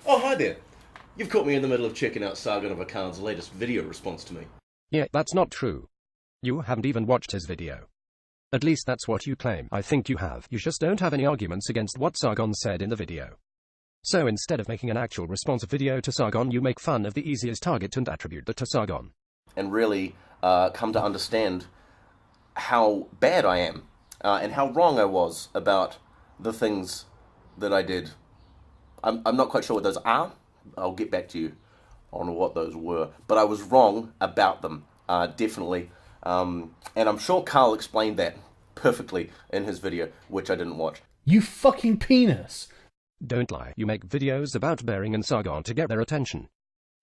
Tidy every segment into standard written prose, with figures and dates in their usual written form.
Oh, hi there. You've caught me in the middle of checking out Sargon of Akkad's latest video response to me. Yeah, that's not true. You haven't even watched his video. At least that's what you claim. I think you have. You just don't have any arguments against what Sargon said in the video. So instead of making an actual responsive video to Sargon, you make fun of the easiest target and attribute that to Sargon. And really come to understand how bad I am and how wrong I was about the things that I did. I'm not quite sure what those are. I'll get back to you on what those were. But I was wrong about them, definitely. And I'm sure Carl explained that perfectly in his video, which I didn't watch. You fucking penis! Don't lie. You make videos about Bering and Sargon to get their attention.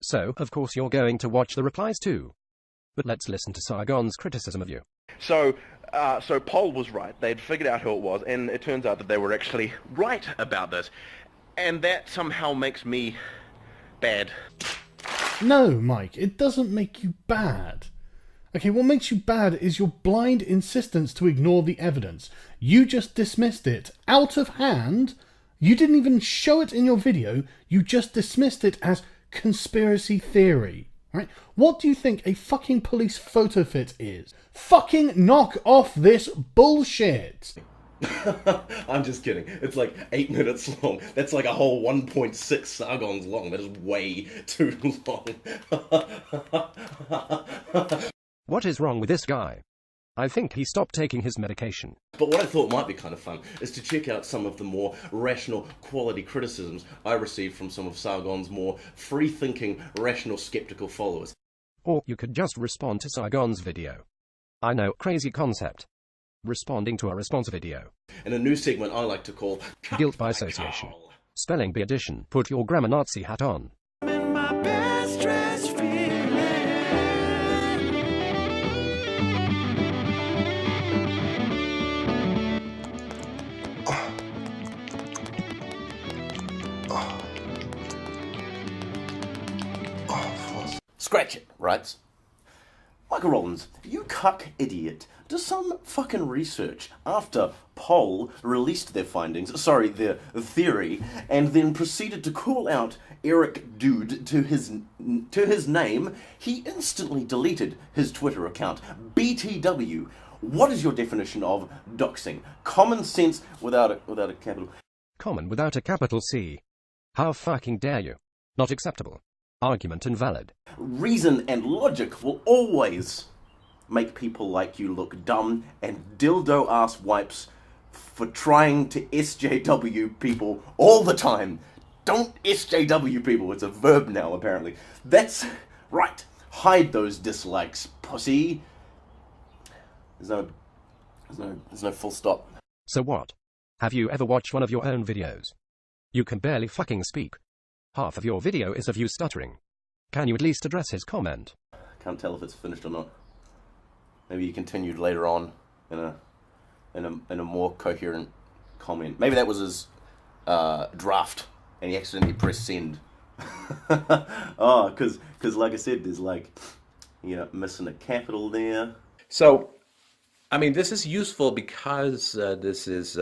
So, of course you're going to watch the replies too. But let's listen to Sargon's criticism of you. So Paul was right. They'd figured out who it was, and it turns out that they were actually right about this. And that somehow makes me bad. No, Mike, it doesn't make you bad. Okay, what makes you bad is your blind insistence to ignore the evidence. You just dismissed it out of hand. You didn't even show it in your video. You just dismissed it as conspiracy theory. Right? What do you think a fucking police photo fit is? Fucking knock off this bullshit! I'm just kidding. It's like 8 minutes long. That's like a whole 1.6 Sargons long. That is way too long. What is wrong with this guy? I think he stopped taking his medication. But what I thought might be kind of fun is to check out some of the more rational quality criticisms I received from some of Sargon's more free-thinking, rational, skeptical followers. Or you could just respond to Sargon's video. I know, crazy concept. Responding to a response video. In a new segment I like to call Guilt by Association. Spelling bee edition. Put your grammar Nazi hat on. Scratch it, writes. Michael Rowlands, you cuck idiot. Do some fucking research after Poll released their theory, and then proceeded to call out Eric Dude to his name. He instantly deleted his Twitter account. BTW. What is your definition of doxing? Common sense without a capital. Common without a capital C. How fucking dare you? Not acceptable. Argument invalid. Reason and logic will always make people like you look dumb and dildo-ass wipes for trying to SJW people all the time. Don't SJW people, it's a verb now apparently. That's right. Hide those dislikes, pussy. There's no full stop. So what? Have you ever watched one of your own videos? You can barely fucking speak. Half of your video is of you stuttering. Can you at least address his comment? Can't tell if it's finished or not. Maybe he continued later on in a more coherent comment. Maybe that was his draft, and he accidentally pressed send. Oh, because like I said, there's missing a capital there. So, I mean, this is useful because this is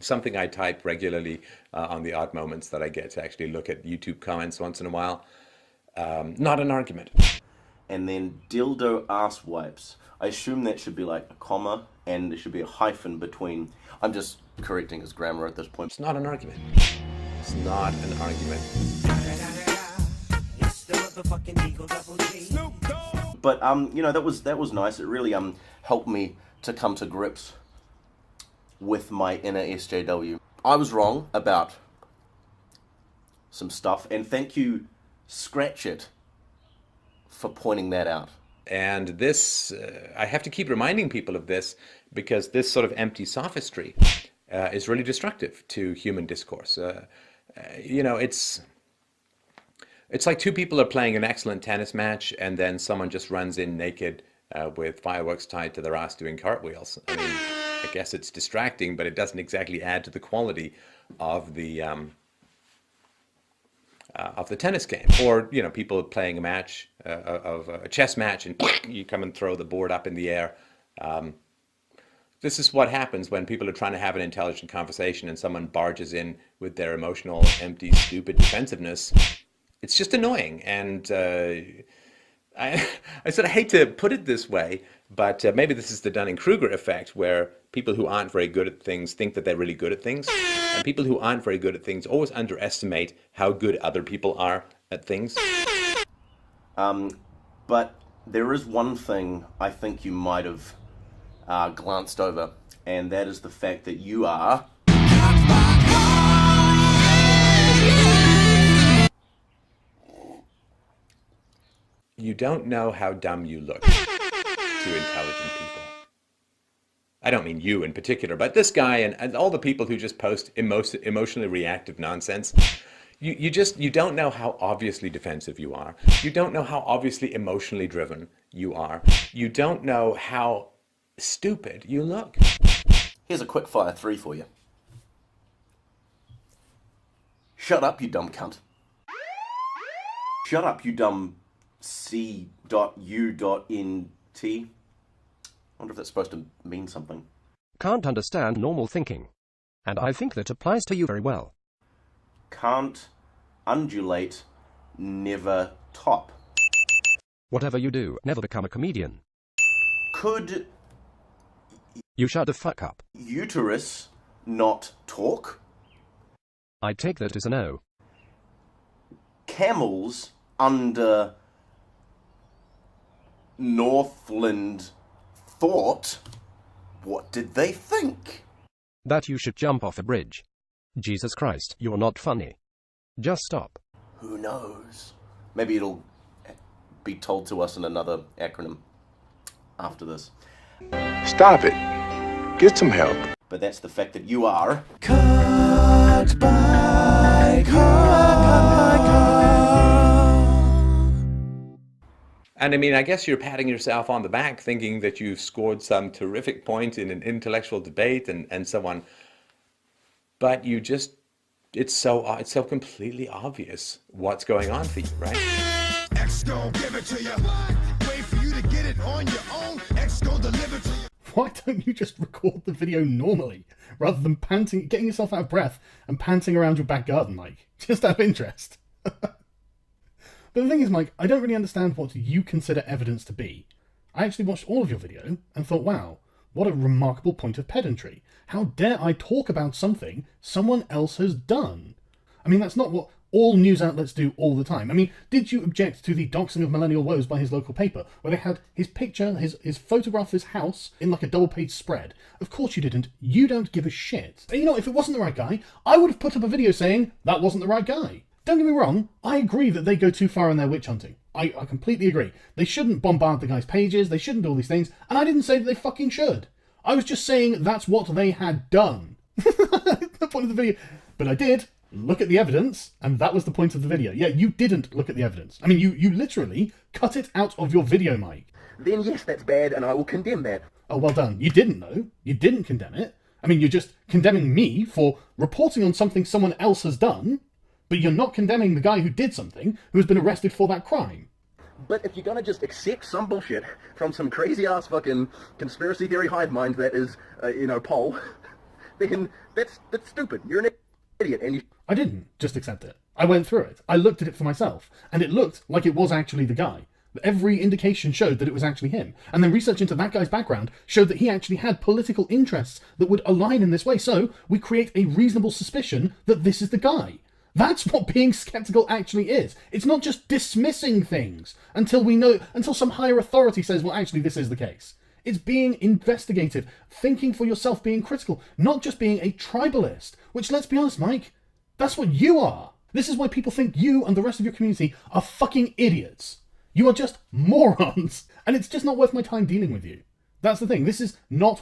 something I type regularly on the odd moments that I get to actually look at YouTube comments once in a while. Not an argument. And then dildo ass wipes. I assume that should be like a comma, and there should be a hyphen between. I'm just correcting his grammar at this point. It's not an argument. It's not an argument. But that was nice. It really helped me to come to grips with my inner SJW. I was wrong about some stuff, and thank you, Scratch It, for pointing that out. And this, I have to keep reminding people of this because this sort of empty sophistry is really destructive to human discourse. It's like two people are playing an excellent tennis match and then someone just runs in naked with fireworks tied to their ass doing cartwheels. I mean, I guess it's distracting, but it doesn't exactly add to the quality of the tennis game. Or, people playing a match, of a chess match, and you come and throw the board up in the air. This is what happens when people are trying to have an intelligent conversation and someone barges in with their emotional, empty, stupid defensiveness. It's just annoying. And I sort of hate to put it this way, but maybe this is the Dunning-Kruger effect, where people who aren't very good at things think that they're really good at things. And people who aren't very good at things always underestimate how good other people are at things. But there is one thing I think you might have glanced over, and that is the fact that you are... You don't know how dumb you look to intelligent people. I don't mean you in particular, but this guy and all the people who just post emotionally reactive nonsense. You don't know how obviously defensive you are. You don't know how obviously emotionally driven you are. You don't know how stupid you look. Here's a quick fire 3 for you. Shut up, you dumb cunt. Shut up, you dumb C.U.N.T. I wonder if that's supposed to mean something. Can't understand normal thinking. And I think that applies to you very well. Can't undulate, never top. Whatever you do, never become a comedian. Could You shut the fuck up. uterus not talk? I take that as a no. Camels under Northland thought? What did they think? That you should jump off a bridge. Jesus Christ, you're not funny. Just stop. Who knows? Maybe it'll be told to us in another acronym after this. Stop it. Get some help. But that's the fact that you are... Cut by And I mean, I guess you're patting yourself on the back thinking that you've scored some terrific point in an intellectual debate and so on. But you just, it's so completely obvious what's going on for you, right? X gon' give it to you. Wait for you to get it on your own. X gon' deliver to you. Why don't you just record the video normally, rather than panting, getting yourself out of breath and panting around your back garden, Mike? Just out of interest. But the thing is, Mike, I don't really understand what you consider evidence to be. I actually watched all of your video and thought, wow, what a remarkable point of pedantry. How dare I talk about something someone else has done? I mean, that's not what all news outlets do all the time. I mean, did you object to the doxing of millennial woes by his local paper, where they had his picture, his photograph of his house in like a double-page spread? Of course you didn't. You don't give a shit. And you know, if it wasn't the right guy, I would have put up a video saying that wasn't the right guy. Don't get me wrong, I agree that they go too far in their witch hunting. I completely agree. They shouldn't bombard the guy's pages, they shouldn't do all these things, and I didn't say that they fucking should. I was just saying that's what they had done. The point of the video. But I did look at the evidence, and that was the point of the video. Yeah, you didn't look at the evidence. I mean, you literally cut it out of your video, Mike. Then yes, that's bad, and I will condemn that. Oh, well done. You didn't, though. You didn't condemn it. I mean, you're just condemning me for reporting on something someone else has done, but you're not condemning the guy who did something, who has been arrested for that crime. But if you're gonna just accept some bullshit from some crazy-ass fucking conspiracy theory hive mind that is, Paul, then that's stupid. You're an idiot, and you... I didn't just accept it. I went through it. I looked at it for myself, and it looked like it was actually the guy. Every indication showed that it was actually him. And then research into that guy's background showed that he actually had political interests that would align in this way. So we create a reasonable suspicion that this is the guy. That's what being skeptical actually is. It's not just dismissing things until some higher authority says, well, actually, this is the case. It's being investigative, thinking for yourself, being critical, not just being a tribalist, which, let's be honest, Mike, that's what you are. This is why people think you and the rest of your community are fucking idiots. You are just morons, and it's just not worth my time dealing with you. That's the thing. This is not